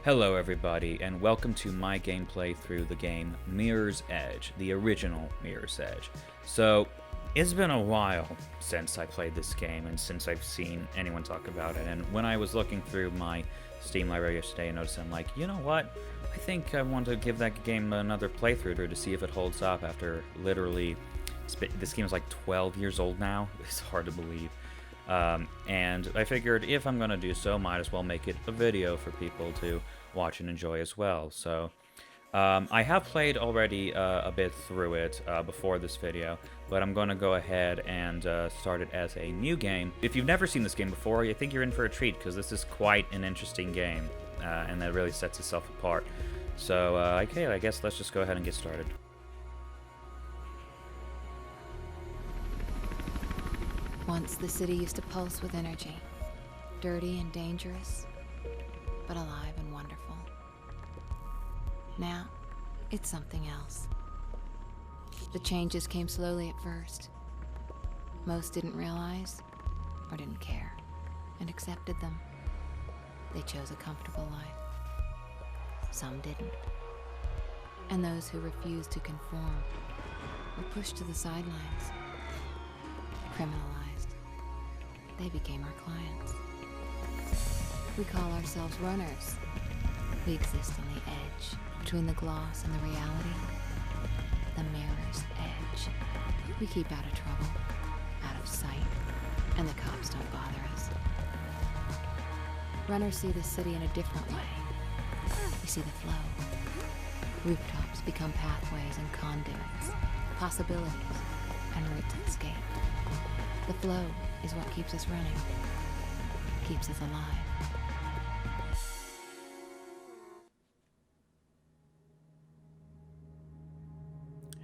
Hello everybody, and welcome to my gameplay through the game Mirror's Edge, the original Mirror's Edge. So, it's been a while since I played this game, and since I've seen anyone talk about it, and when I was looking through my Steam library yesterday, I noticed I'm like, you know what? I think I want to give that game another playthrough to see if it holds up after literally... This game is like 12 years old now. It's hard to believe. And I figured if I'm going to do so, might as well make it a video for people to watch and enjoy as well. So I have played already a bit through it before this video, but I'm going to go ahead and start it as a new game. If you've never seen this game before, I think you're in for a treat, because this is quite an interesting game, and that really sets itself apart. So, okay, I guess let's just go ahead and get started. Once the city used to pulse with energy, dirty and dangerous, but alive and wonderful. Now, it's something else. The changes came slowly at first. Most didn't realize, or didn't care, and accepted them. They chose a comfortable life. Some didn't. And those who refused to conform were pushed to the sidelines, criminalized. They became our clients. We call ourselves runners. We exist on the edge, between the gloss and the reality. The mirror's edge. We keep out of trouble, out of sight, and the cops don't bother us. Runners see the city in a different way. We see the flow. Rooftops become pathways and conduits, possibilities, and routes to escape. The flow is what keeps us running, keeps us alive.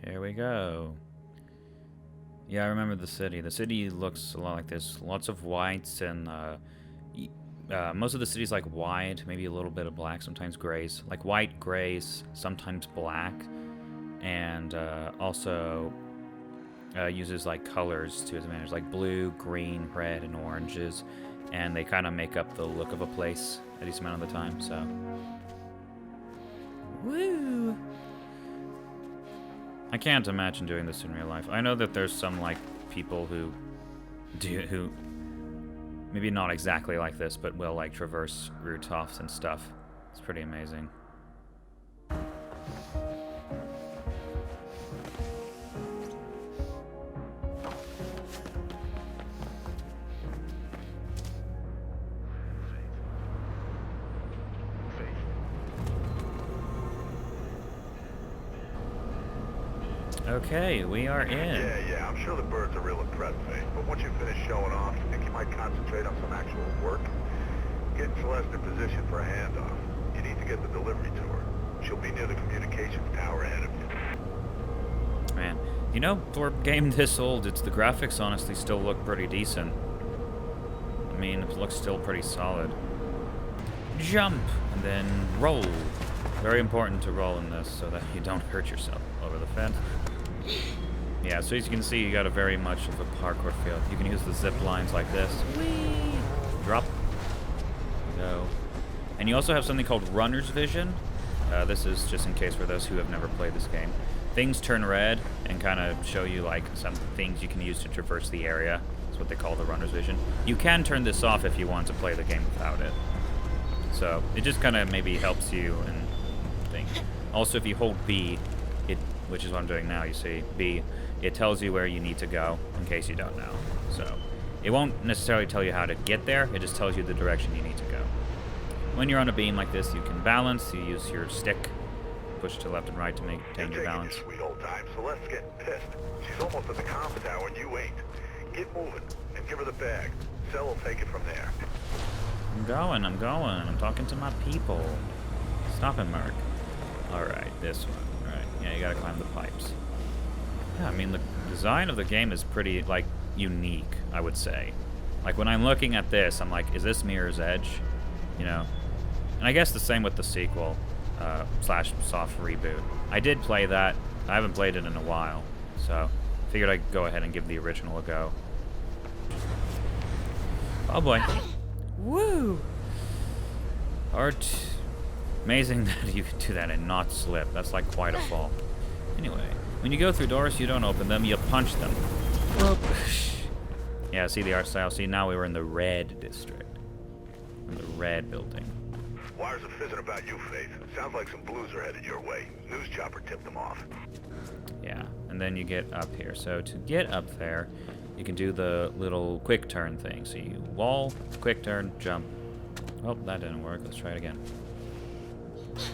Here we go. Yeah, I remember the city. The city looks a lot like this. Lots of whites, and most of the city's like white, maybe a little bit of black, sometimes grays. Like white, grays, sometimes black, and also uses like colors to its advantage, like blue, green, red, and oranges, and they kind of make up the look of a place a decent amount of the time. So, woo! I can't imagine doing this in real life. I know that there's some like people who maybe not exactly like this, but will like traverse rooftops and stuff. It's pretty amazing. Okay, we are in. Yeah, I'm sure the birds are real impressed, mate. But once you finish showing off, you think you might concentrate on some actual work? Getting Celeste in position for a handoff. You need to get the delivery to her. She'll be near the communications tower ahead of you. Man, you know, for a game this old, the graphics honestly still look pretty decent. I mean, it looks still pretty solid. Jump, and then roll. Very important to roll in this so that you don't hurt yourself over the fence. Yeah, so as you can see, you got a very much of a parkour feel. You can use the zip lines like this. Whee! Drop. Go. And you also have something called runner's vision. This is just in case for those who have never played this game. Things turn red and kind of show you like some things you can use to traverse the area. That's what they call the runner's vision. You can turn this off if you want to play the game without it. So it just kind of maybe helps you and thing. Also, if you hold B, which is what I'm doing now, you see, B, it tells you where you need to go, in case you don't know. So, it won't necessarily tell you how to get there, it just tells you the direction you need to go. When you're on a beam like this, you can balance, you use your stick, push to left and right to maintain your balance. Your sweet old time, Celeste's getting pissed. She's almost at the comms tower and you ain't. Get moving, and give her the bag. Cell will take it from there. I'm going, I'm talking to my people. Stop it, Merc. Alright, this one. Alright, yeah, you gotta climb the pipes. Yeah, I mean, the design of the game is pretty, like, unique, I would say. Like, when I'm looking at this, I'm like, is this Mirror's Edge? You know? And I guess the same with the sequel, slash soft reboot. I did play that. I haven't played it in a while, so figured I'd go ahead and give the original a go. Oh boy. Woo! Art. Amazing that you can do that and not slip. That's like quite a fall. Anyway, when you go through doors, you don't open them, you punch them. Yeah, see the art style? See, now we were in the red district. In the red building. Wires are fizzing about you, Faith. Sounds like some blues are headed your way. News chopper tipped them off. Yeah, and then you get up here. So to get up there, you can do the little quick turn thing. So you wall, quick turn, jump. Oh, that didn't work. Let's try it again.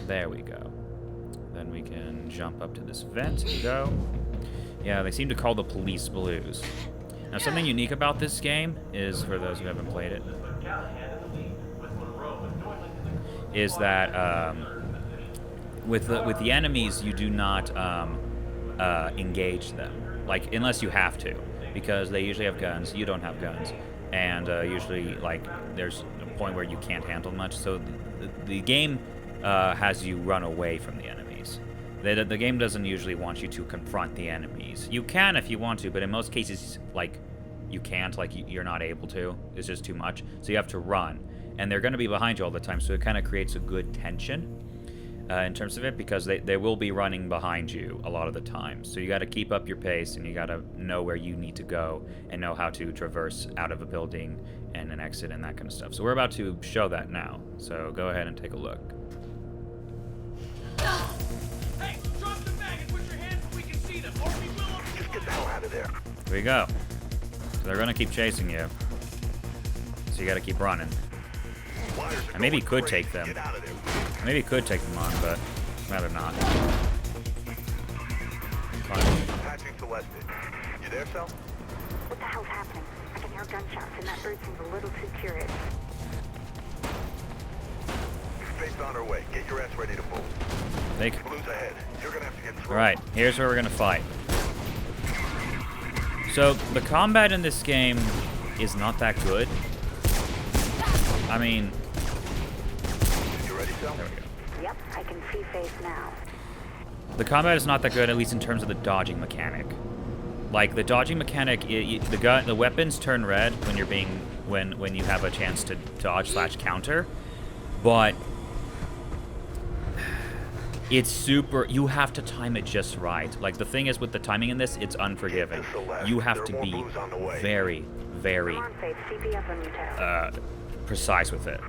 There we go. Then we can jump up to this vent and go. Yeah, they seem to call the police blues. Now, something unique about this game is, for those who haven't played it, is that with the enemies, you do not engage them, like, unless you have to, because they usually have guns. You don't have guns, and usually, like, there's a point where you can't handle much. So the game has you run away from the enemies. The game doesn't usually want you to confront the enemies. You can if you want to, but in most cases, like, you can't, like, you're not able to. It's just too much. So you have to run. And they're going to be behind you all the time, so it kind of creates a good tension in terms of it, because they will be running behind you a lot of the time. So you got to keep up your pace, and you got to know where you need to go and know how to traverse out of a building and an exit and that kind of stuff. So we're about to show that now. So go ahead and take a look. Hey, drop the bag and put your hands where we can see them, or we will. Just get the hell out of there. Here we go. So they're going to keep chasing you. So you got to keep running. I maybe could take them. Maybe could take them on, but rather not. Patching Celeste. You there, Sal? What the hell's happening? I can hear gunshots, and that bird seems a little too curious. Faith's on her way. Get your ass ready to move. Blues ahead. You're gonna have to get through. Alright, here's where we're gonna fight. So, the combat in this game is not that good. I mean... You ready, Sal? There we go. Yep, I can see face now. The combat is not that good, at least in terms of the dodging mechanic. Like, the dodging mechanic, the weapons turn red when you're being... when you have a chance to dodge/counter. But... it's super... you have to time it just right. Like, the thing is with the timing in this, it's unforgiving. You have to be very, very Come on, Faith, CPS on your tail. precise with it.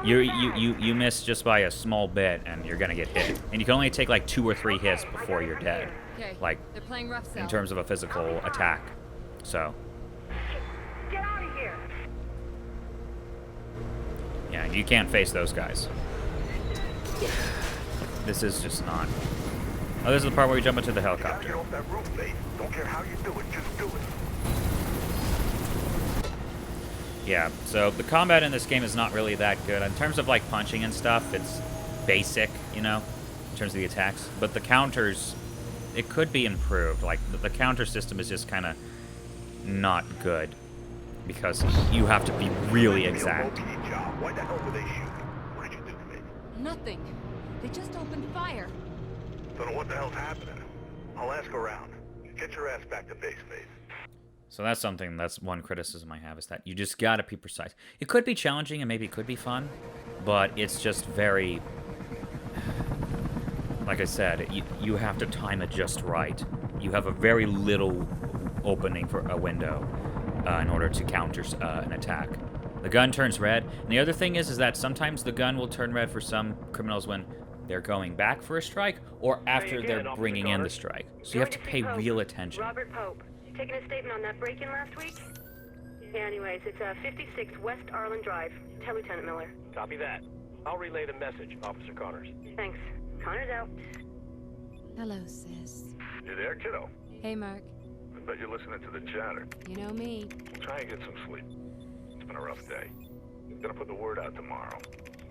You miss just by a small bit, and you're gonna get hit. And you can only take like 2 or 3 hits before you're dead. Okay, Like, they're playing rough in cell. terms of a physical attack. So, Get out of here! yeah, you can't face those guys. This is just not... oh, this is the part where we jump into the You gotta helicopter. get off that roof, Faith. Don't care how you do it, just do it. Yeah, so the combat in this game is not really that good. In terms of, like, punching and stuff, it's basic, you know, in terms of the attacks. But the counters, it could be improved. Like, the counter system is just kind of not good, because you have to be really exact. Low-key job. Why the hell were they shooting? What did you do, Faith? Nothing. They just opened fire. Don't know what the hell's happening. I'll ask around. Get your ass back to base, Faith. So that's something, that's one criticism I have, is that you just gotta be precise. It could be challenging and maybe it could be fun, but it's just very... like I said, you have to time it just right. You have a very little opening for a window in order to counter an attack. The gun turns red, and the other thing is that sometimes the gun will turn red for some criminals when they're going back for a strike, or after they're bringing in the strike. So you have to pay real attention. Robert Pope. Taking a statement on that break-in last week? Yeah, anyways, it's 56 West Arlen Drive. Tell Lieutenant Miller. Copy that. I'll relay the message, Officer Connors. Thanks. Connor's out. Hello, sis. You there, kiddo? Hey, Mark. I bet you're listening to the chatter. You know me. Try and get some sleep. It's been a rough day. Gonna put the word out tomorrow.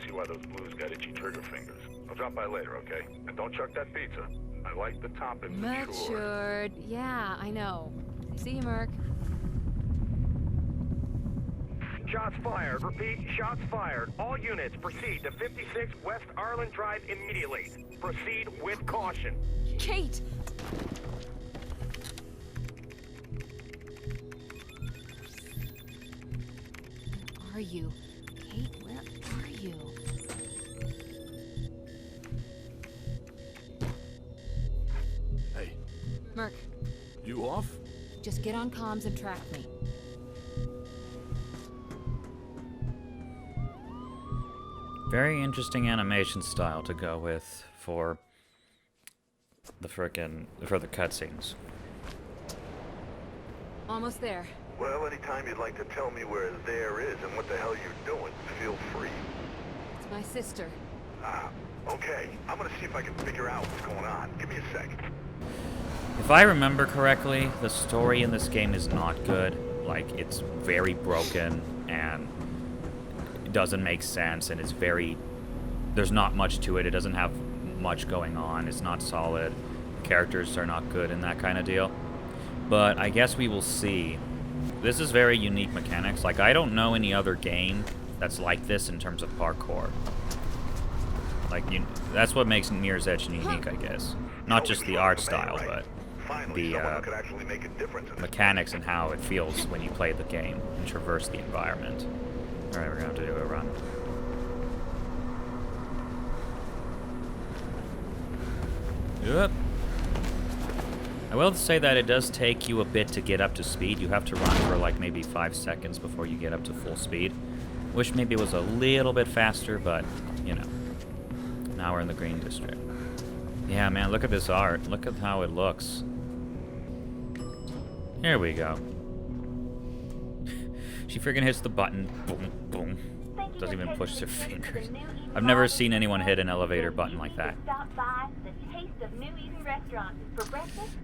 See why those blues got itchy trigger fingers. I'll drop by later, okay? And don't chuck that pizza. I like the toppings matured. Matured. Yeah, I know. See you, Mark. Shots fired. Repeat, shots fired. All units proceed to 56 West Arlen Drive immediately. Proceed with caution. Kate! Where are you? Kate, where are you? off? Just get on comms and track me. Very interesting animation style to go with for the cutscenes. Almost there. Well, anytime you'd like to tell me where there is and what the hell you're doing, feel free. It's my sister. Ah, okay. I'm gonna see if I can figure out what's going on. Give me a sec. If I remember correctly, the story in this game is not good. Like, it's very broken, and it doesn't make sense, and it's very... There's not much to it. It doesn't have much going on. It's not solid. The characters are not good and that kind of deal. But I guess we will see. This is very unique mechanics. Like, I don't know any other game that's like this in terms of parkour. Like, that's what makes Mirror's Edge unique, I guess. Not just the art style, but the mechanics and how it feels when you play the game and traverse the environment. Alright, we're gonna have to do a run. Yep. I will say that it does take you a bit to get up to speed. You have to run for like maybe 5 seconds before you get up to full speed. Wish maybe it was a little bit faster, but, you know. Now we're in the Green District. Yeah, man, look at this art. Look at how it looks. Here we go. She freaking hits the button. Boom, boom. Doesn't even push her fingers. I've never seen anyone hit an elevator button like that.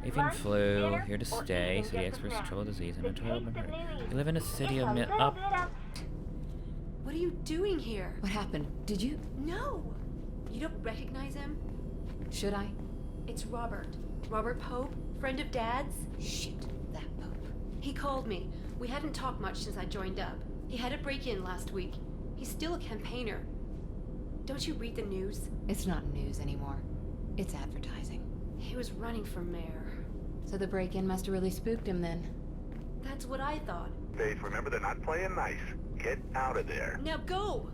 Avian flu, here to stay. City experts control disease and control. You live in a city of up. What are you doing here? What happened? Did you? No! You don't recognize him? Should I? It's Robert. Robert Pope, friend of Dad's. Shit, that Pope. He called me. We hadn't talked much since I joined up. He had a break-in last week. He's still a campaigner. Don't you read the news? It's not news anymore. It's advertising. He was running for mayor. So the break-in must have really spooked him then. That's what I thought. Faith, remember they're not playing nice. Get out of there. Now go!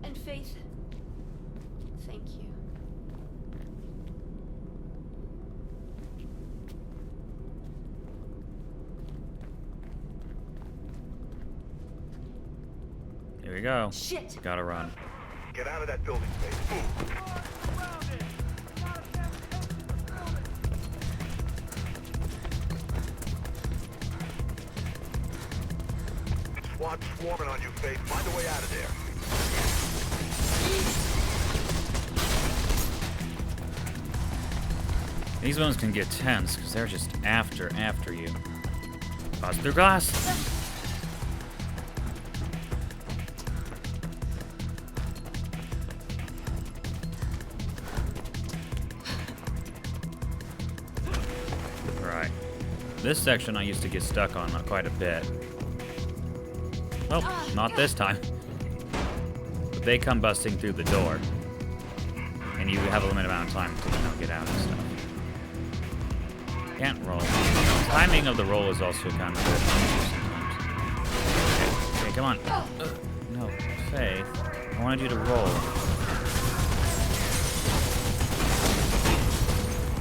And Faith, thank you. Here we go. Shit! Gotta run. Get out of that building, Faith. Move. SWAT swarming on you, Faith. Find a way out of there. These ones can get tense because they're just after you. Bust through glass. Right. This section I used to get stuck on quite a bit. Oh, not this time. But they come busting through the door. And you have a limited amount of time to, get out and stuff. Can't roll. Timing of the roll is also kind of good sometimes. Okay, come on. No, Faith. I wanted you to roll.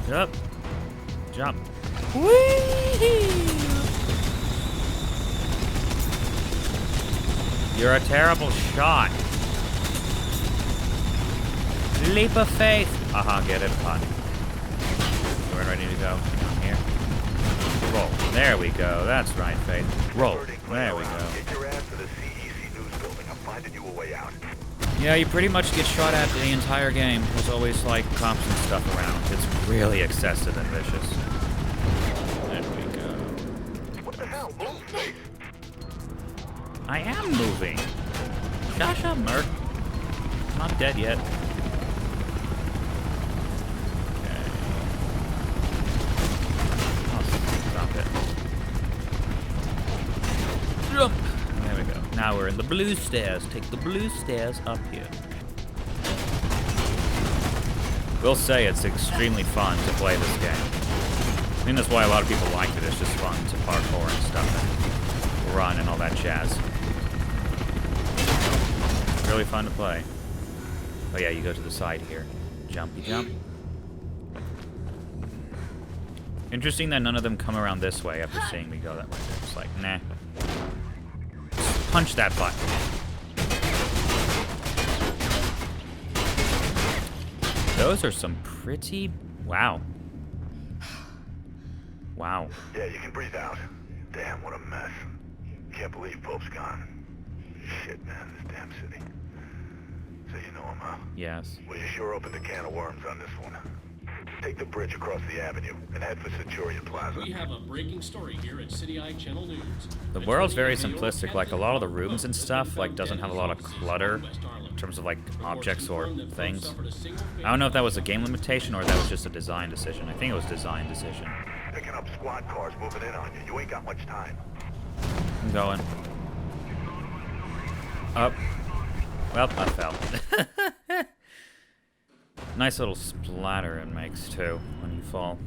Jump. Jump. Whee! You're a terrible shot. Leap of faith. Get it, pun. We're ready to go. Down here. Roll. There we go. That's right, Faith. Roll. There we go. Get your ass to the CEC news building. I'm finding you a way out. Yeah, you pretty much get shot at the entire game. There's always, like, cops and stuff around. It's really excessive and vicious. There we go. What the hell? Move, Faith. I am moving. Shasha, Merc. Not dead yet. Okay. Oh, stop it. Jump! There we go. Now we're in the blue stairs. Take the blue stairs up here. Will say it's extremely fun to play this game. I think that's why a lot of people like it. It's just fun to parkour and stuff and run and all that jazz. Really fun to play. Oh yeah, you go to the side here. Jumpy jump. Interesting that none of them come around this way after seeing me go that way. They're just like, nah. Punch that button. Those are some pretty... Wow. Wow. Yeah, you can breathe out. Damn, what a mess. Can't believe Pope's gone. Shit, man, this damn city. So you know him, huh? Yes. Well, you sure opened a can of worms on this one. Take the bridge across the avenue and head for Centurion Plaza. We have a breaking story here at City Eye Channel News. The world's very simplistic. Like, a lot of the rooms and stuff, like, doesn't have a lot of clutter in terms of, like, objects or things. I don't know if that was a game limitation or that was just a design decision. I think it was design decision. Picking up squad cars moving in on you. You ain't got much time. I'm going. Up. Well, I fell. Nice little splatter it makes, too, when you fall.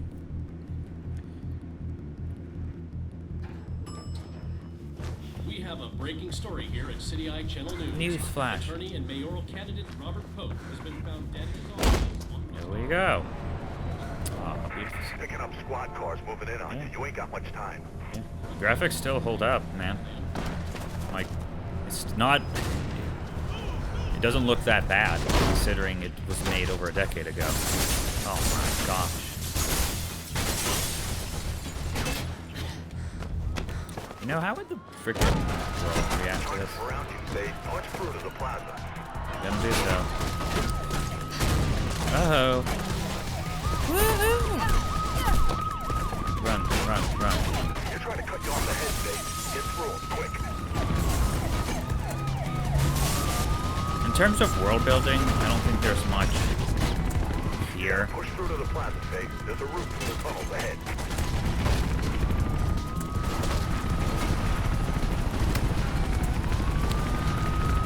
We have a breaking story here at City Eye Channel News. Newsflash. Attorney and mayoral candidate Robert Pope has been found dead in his office. Here we go. Oh, beautiful. Picking up squad cars moving in on you. You ain't got much time. Yeah. Graphics still hold up, man. Like, it's not... It doesn't look that bad, considering it was made over a decade ago. Oh my gosh. You know, how would the freaking world react to this? Around you, say, punch through to the plaza. Gonna do so. Uh-oh. Woohoo! Run, run, run. You're trying to cut you off the head, Dave. Get through him, quick. In terms of world building, I don't think there's much here. Push through to the plaza, Dave. There's a route through the tunnels ahead.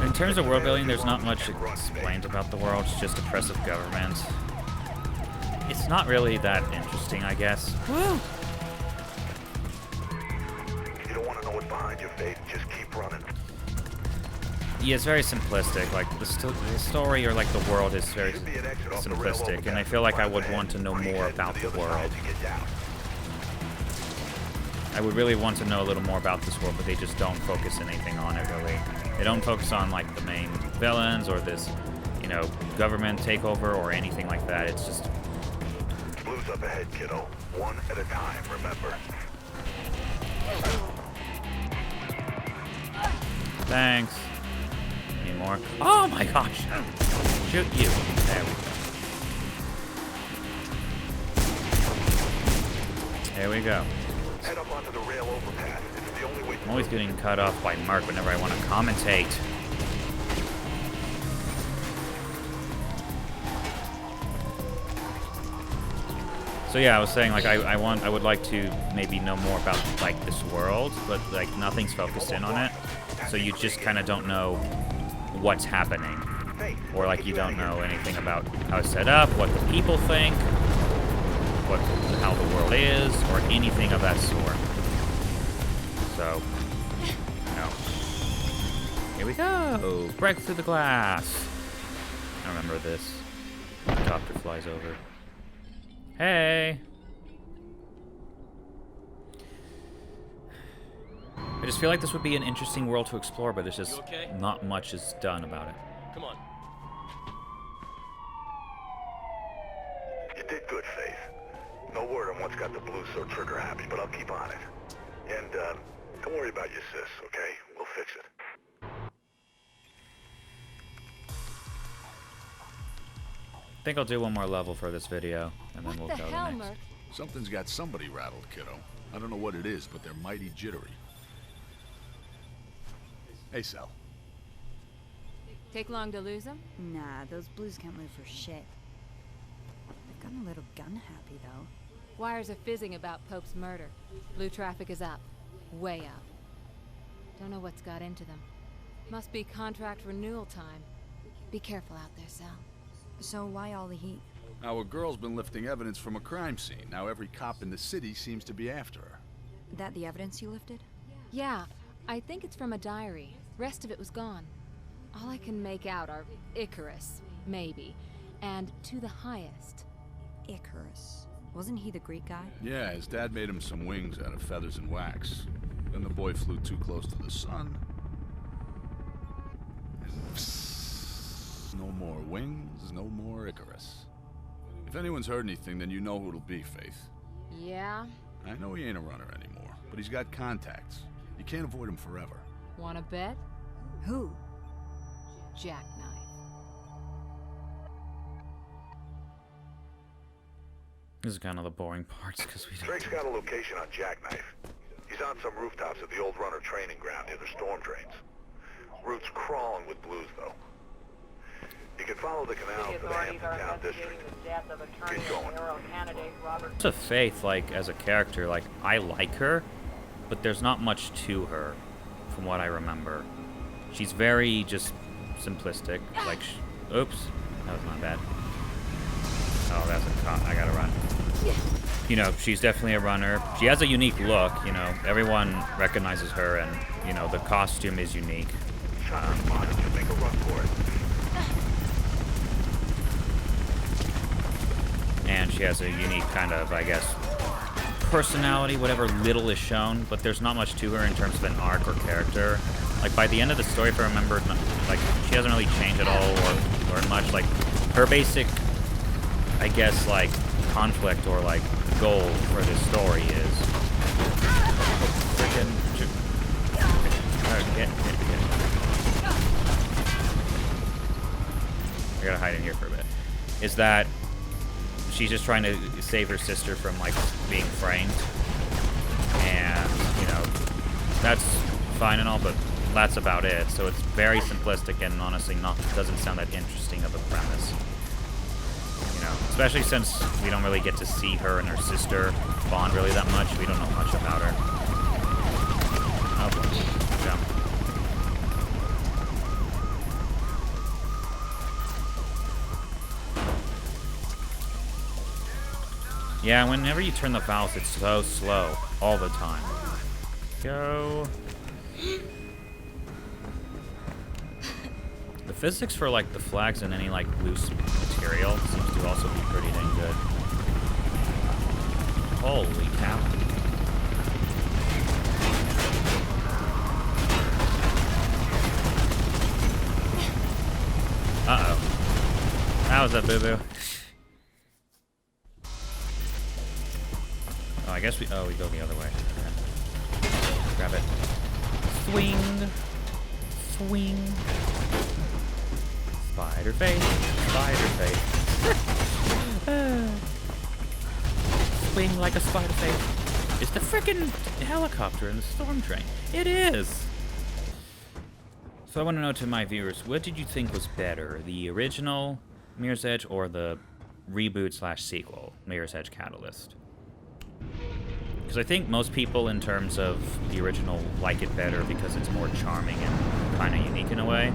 In terms of world building, there's not much explained about the world. It's just oppressive government. It's not really that interesting, I guess. Woo! You don't want to know what's behind your face. Just keep running. Yeah, it's very simplistic. Like, the story or, like, the world is very simplistic, and I feel like I would want to know more about the world. I would really want to know a little more about this world, but they just don't focus anything on it, really. They don't focus on, like, the main villains or this, you know, government takeover or anything like that. It's just... Blue's up ahead, kiddo. One at a time, remember. Thanks. Any more? Oh my gosh! Shoot you. There we go. There we go. Head up onto the rail overpass. It's the only way I'm always getting cut off by Mark whenever I want to commentate. So yeah, I was saying, like, I would like to maybe know more about, like, this world, but, like, nothing's focused in on it. So you just kind of don't know what's happening. Or, like, you don't know anything about how it's set up, what the people think, how the world is, or anything of that sort. So, no. Here we go! Break through the glass! I remember this. The copter flies over. Hey! I just feel like this would be an interesting world to explore, but there's just not much is done about it. Come on. You did good, Faith. No word on what's got the Blues so trigger happy, but I'll keep on it. And, don't worry about your sis, okay? We'll fix it. I think I'll do one more level for this video, and then we'll go to the next. Something's got somebody rattled, kiddo. I don't know what it is, but they're mighty jittery. Hey, Sal. Take long to lose them? Nah, those Blues can't move for shit. They've gotten a little gun happy, though. Wires are fizzing about Pope's murder. Blue traffic is up. Way up. Don't know what's got into them. Must be contract renewal time. Be careful out there, Sal. So why all the heat? Our girl's been lifting evidence from a crime scene. Now every cop in the city seems to be after her. That the evidence you lifted? Yeah, I think it's from a diary. Rest of it was gone. All I can make out are Icarus, maybe, and to the highest. Icarus. Wasn't he the Greek guy? Yeah, his dad made him some wings out of feathers and wax. Then the boy flew too close to the sun. And psst, no more wings, no more Icarus. If anyone's heard anything, then you know who it'll be, Faith. Yeah? I know he ain't a runner anymore, but he's got contacts. You can't avoid him forever. Wanna bet? Who? Jackknife. This is kind of the boring parts because we Drake's don't. got a location on Jackknife. He's on some rooftops at the old runner training ground near the storm drains. Route's crawling with blues, though. You can follow the canal to the Hampton district. Get going. To Faith, like, as a character, like, I like her, but there's not much to her, from what I remember. She's very, just, simplistic. Like, oops, that was my bad. Oh, that's a cop. I gotta run. You know, she's definitely a runner. She has a unique look, you know. Everyone recognizes her, and, you know, the costume is unique. Make a run for it. And she has a unique kind of, I guess, personality, whatever little is shown, but there's not much to her in terms of an arc or character. Like, by the end of the story, if I remember, like, she hasn't really changed at all or much. Like, her basic, I guess, like, conflict or, like, goal for this story is... Freaking... Get. I gotta hide in here for a bit. Is that she's just trying to save her sister from, like, being framed. And, you know, that's fine and all, but that's about it. So it's very simplistic and honestly doesn't sound that interesting of a premise. You know, especially since we don't really get to see her and her sister bond really that much. We don't know much about her. Oh boy. Jump. Yeah, whenever you turn the valves, it's so slow. All the time. Go. The physics for, like, the flags and any, like, loose material seems to also be pretty dang good. Holy cow. Uh-oh. That was a boo-boo. Oh, I guess we go the other way. Okay. Grab it. Swing. Swing. Spider face. Spider face. Swing like a spider face. It's the frickin' helicopter in the storm train. It is! So I want to know to my viewers, what did you think was better? The original Mirror's Edge or the reboot/sequel, Mirror's Edge Catalyst? Because I think most people, in terms of the original, like it better because it's more charming and kind of unique in a way.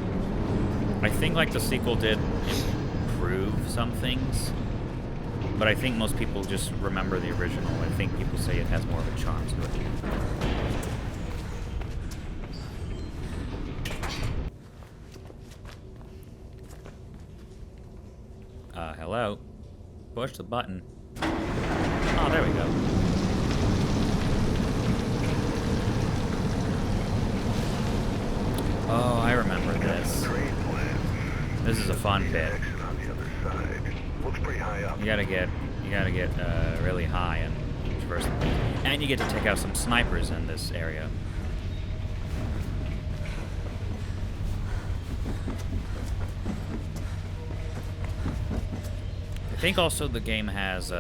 I think, like, the sequel did improve some things, but I think most people just remember the original. I think people say it has more of a charm to it. Hello? Push the button. Oh, there we go. Oh, I remember this. This is a fun bit. Looks pretty high up. You gotta get really high and traverse them. And you get to take out some snipers in this area. I think also the game has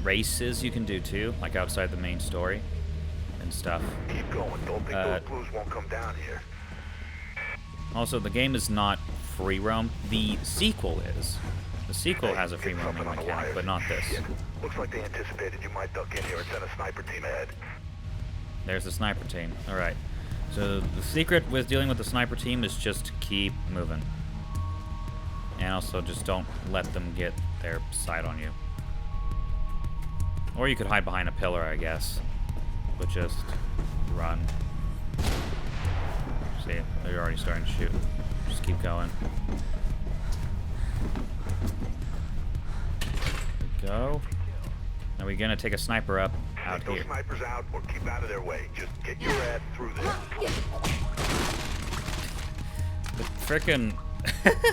races you can do too, like outside the main story and stuff. Keep going. Don't think those blues won't come down here. Also, the game is not free roam. The sequel is. The sequel has a free roaming mechanic, but not this. Shit. Looks like they anticipated you might duck in here and send a sniper team ahead. There's the sniper team. Alright. So the secret with dealing with the sniper team is just keep moving. And also just don't let them get their sight on you. Or you could hide behind a pillar, I guess. But just run. See, they're already starting to shoot. Just keep going. Go. we gonna take a sniper up out Take those here? snipers out or keep out of their way. Just get your ass through this. The frickin'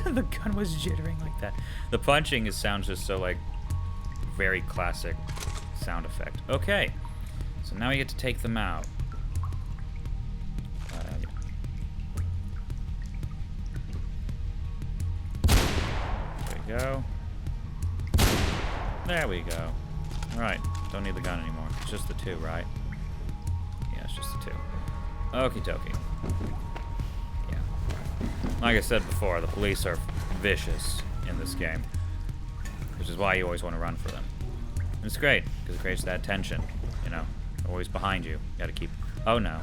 the gun was jittering like that. The punching sounds just so like very classic sound effect. Okay, so now we get to take them out. There we go. There we go. All right, don't need the gun anymore. It's just the two, right? Yeah, it's just the two. Okie dokie. Yeah. Like I said before, the police are vicious in this game, which is why you always want to run for them. And it's great, because it creates that tension, you know? They're always behind you. You gotta keep... Oh, no.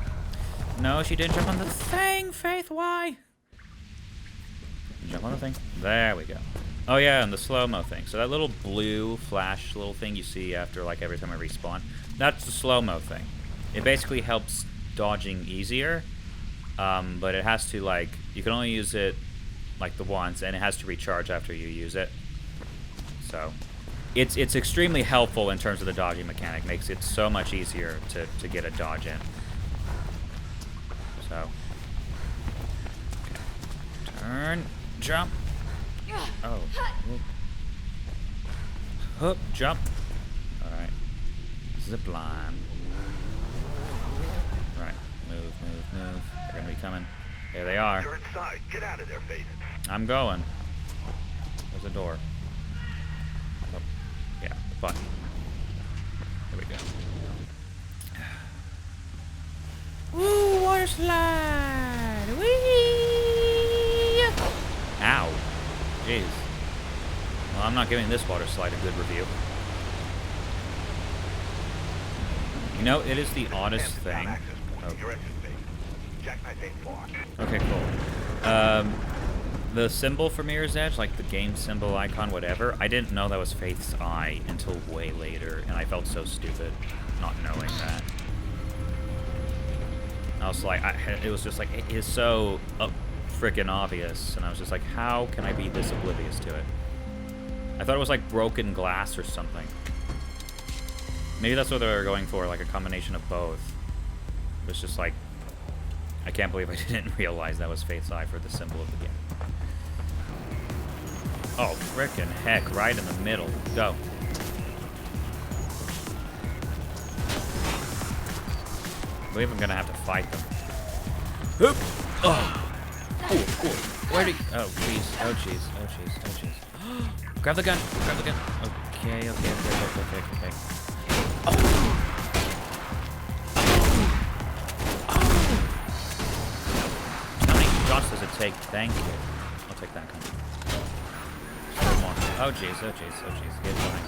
No, she didn't jump on the thing, Faith, why? Jump on the thing. There we go. Oh, yeah, and the slow-mo thing. So that little blue flash little thing you see after, like, every time I respawn, that's the slow-mo thing. It basically helps dodging easier, but it has to, like, you can only use it, like, the once, and it has to recharge after you use it. So, it's extremely helpful in terms of the dodging mechanic. Makes it so much easier to get a dodge in. So, turn, jump. Oh. Hook, jump. Alright. Zip line. Right. Move. They're gonna be coming. There they are. You're inside. Get out of there, Faith. I'm going. There's a door. Oh. Yeah, the button. There we go. Woo, water slide! Whee! Ow. Jeez. Well, I'm not giving this water slide a good review. You know, it is the oddest thing. Oh. Okay, cool. The symbol for Mirror's Edge, like the game symbol, icon, whatever, I didn't know that was Faith's eye until way later, and I felt so stupid not knowing that. I was like, it was just like, it is so freaking obvious, and I was just like, how can I be this oblivious to it? I thought it was like broken glass or something. Maybe that's what they were going for, like a combination of both. It was just like, I can't believe I didn't realize that was Faith's eye for the symbol of the game. Oh, frickin' heck, right in the middle. Go. I believe I'm gonna have to fight them. Oop! Oh! Cool. Where'd he... Oh, jeez. Oh, jeez. Grab the gun. Okay. Oh! How many shots does it take? Thank you. I'll take that gun. Oh, jeez. Get going.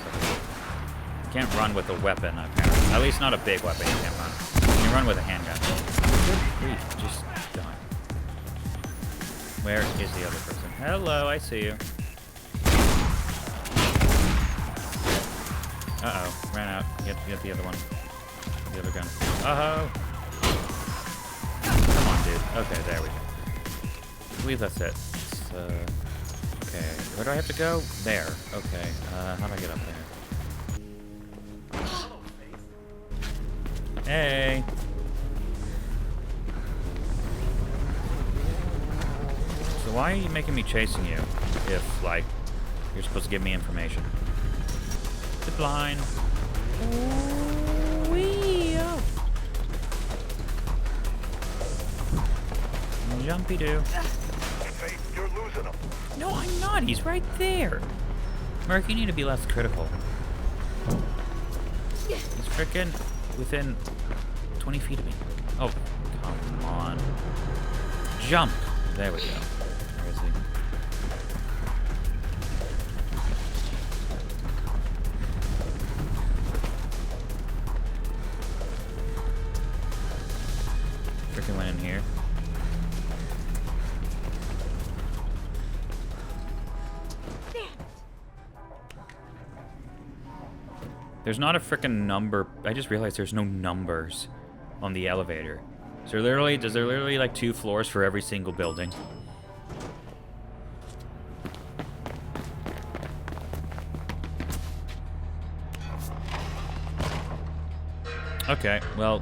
You can't run with a weapon, apparently. At least not a big weapon, you can't run. You can run with a handgun. Good grief, just die. Where is the other person? Hello, I see you. Uh-oh, ran out. Get the other one. The other gun. Uh-oh. Come on, dude. Okay, there we go. I believe that's it. Okay, where do I have to go? There. Okay, how do I get up there? Hey! So why are you making me chasing you if, like, you're supposed to give me information? Zip line. Wee! Jumpy-doo. Faith, you're losing him. No, I'm not. He's right there. Merc, you need to be less critical. He's frickin' within 20 feet of me. Oh, come on. Jump. There we go. Where is he? Frickin' went in here. There's not a frickin' number. I just realized there's no numbers on the elevator. So does there literally like 2 floors for every single building? Okay, well,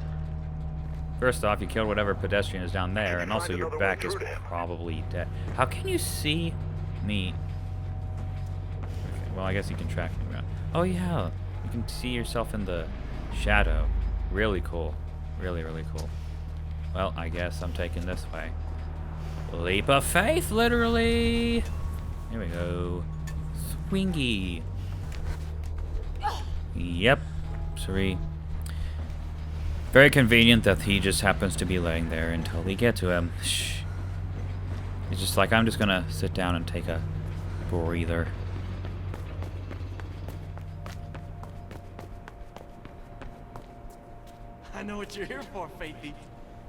first off, you killed whatever pedestrian is down there, and also your back is probably dead. How can you see me? Okay, well, I guess you can track me around. Oh, yeah, you can see yourself in the shadow. Really cool. Really, really cool. Well, I guess I'm taking this way. Leap of faith, literally. Here we go. Swingy. Yep. Sorry. Very convenient that he just happens to be laying there until we get to him. Shh. He's just like, I'm just gonna sit down and take a breather. I know what you're here for, Faithy.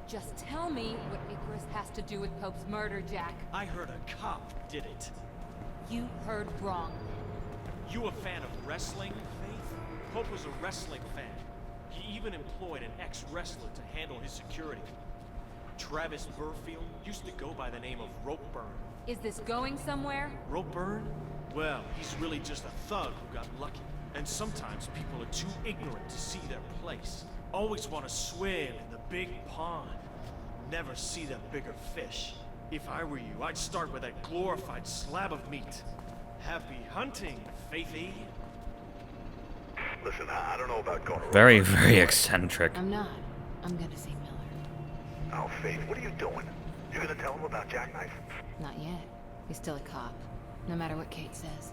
Just tell me what Icarus has to do with Pope's murder, Jack. I heard a cop did it. You heard wrong. You a fan of wrestling, Faith? Pope was a wrestling fan. He even employed an ex-wrestler to handle his security. Travis Burfield used to go by the name of Ropeburn. Is this going somewhere? Ropeburn? Well, he's really just a thug who got lucky. And sometimes people are too ignorant to see their place. Always want to swim in the big pond. Never see the bigger fish. If I were you, I'd start with that glorified slab of meat. Happy hunting, Faithy. Listen, I don't know about going to... Very, very eccentric. I'm not. I'm gonna see Miller. Oh, Faith, what are you doing? You're gonna tell him about Jackknife? Not yet. He's still a cop, no matter what Kate says.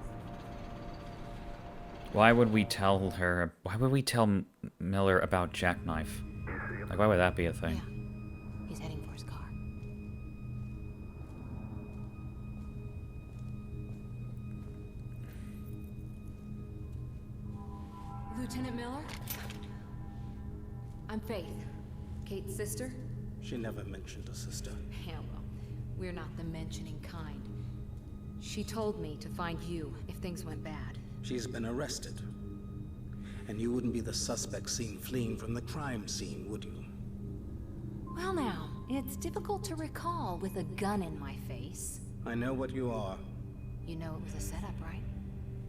Why would we tell her? Why would we tell Miller about Jackknife? Like, why would that be a thing? Yeah. He's heading for his car. Lieutenant Miller? I'm Faith. Kate's sister? She never mentioned a sister. Yeah, well, we're not the mentioning kind. She told me to find you if things went bad. She's been arrested. And you wouldn't be the suspect seen fleeing from the crime scene, would you? Well now, it's difficult to recall with a gun in my face. I know what you are. You know it was a setup, right?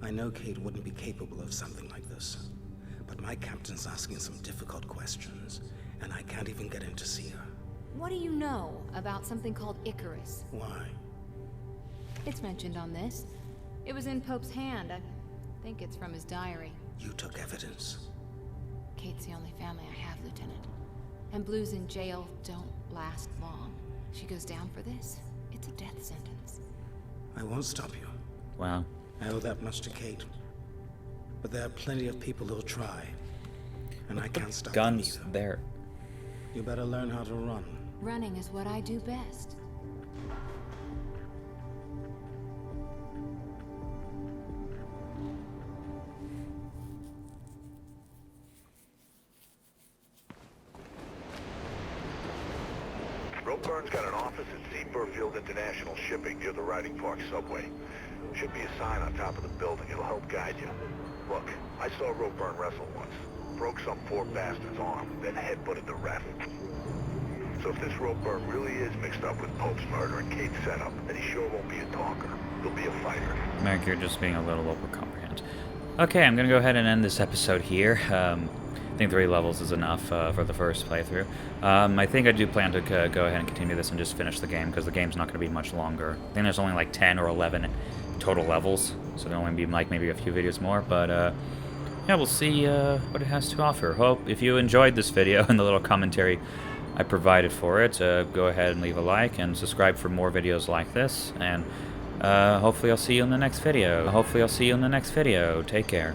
I know Kate wouldn't be capable of something like this. But my captain's asking some difficult questions, and I can't even get in to see her. What do you know about something called Icarus? Why? It's mentioned on this. It was in Pope's hand. I think it's from his diary. You took evidence. Kate's the only family I have, Lieutenant. And Blues in jail don't last long. She goes down for this, it's a death sentence. I won't stop you. Wow. I owe that much to Kate. But there are plenty of people who'll try. And I can't stop them Guns either. there. You better learn how to run. Running is what I do best. Roburn's got an office at Seaburfield International Shipping near the Riding Park subway. Should be a sign on top of the building. It'll help guide you. Look, I saw Roburn wrestle once. Broke some poor bastard's arm, then headbutted the ref. So if this Roburn really is mixed up with Pope's murder and Kate's setup, then he sure won't be a talker. He'll be a fighter. Mark, you're just being a little overcomprehensive. Okay, I'm gonna go ahead and end this episode here. I think 3 levels is enough for the first playthrough. I think I do plan to go ahead and continue this and just finish the game, because the game's not going to be much longer. I think there's only like 10 or 11 total levels, so there'll only be like maybe a few videos more, but yeah, we'll see what it has to offer. Hope if you enjoyed this video and the little commentary I provided for it, go ahead and leave a like and subscribe for more videos like this, and hopefully I'll see you in the next video. Take care.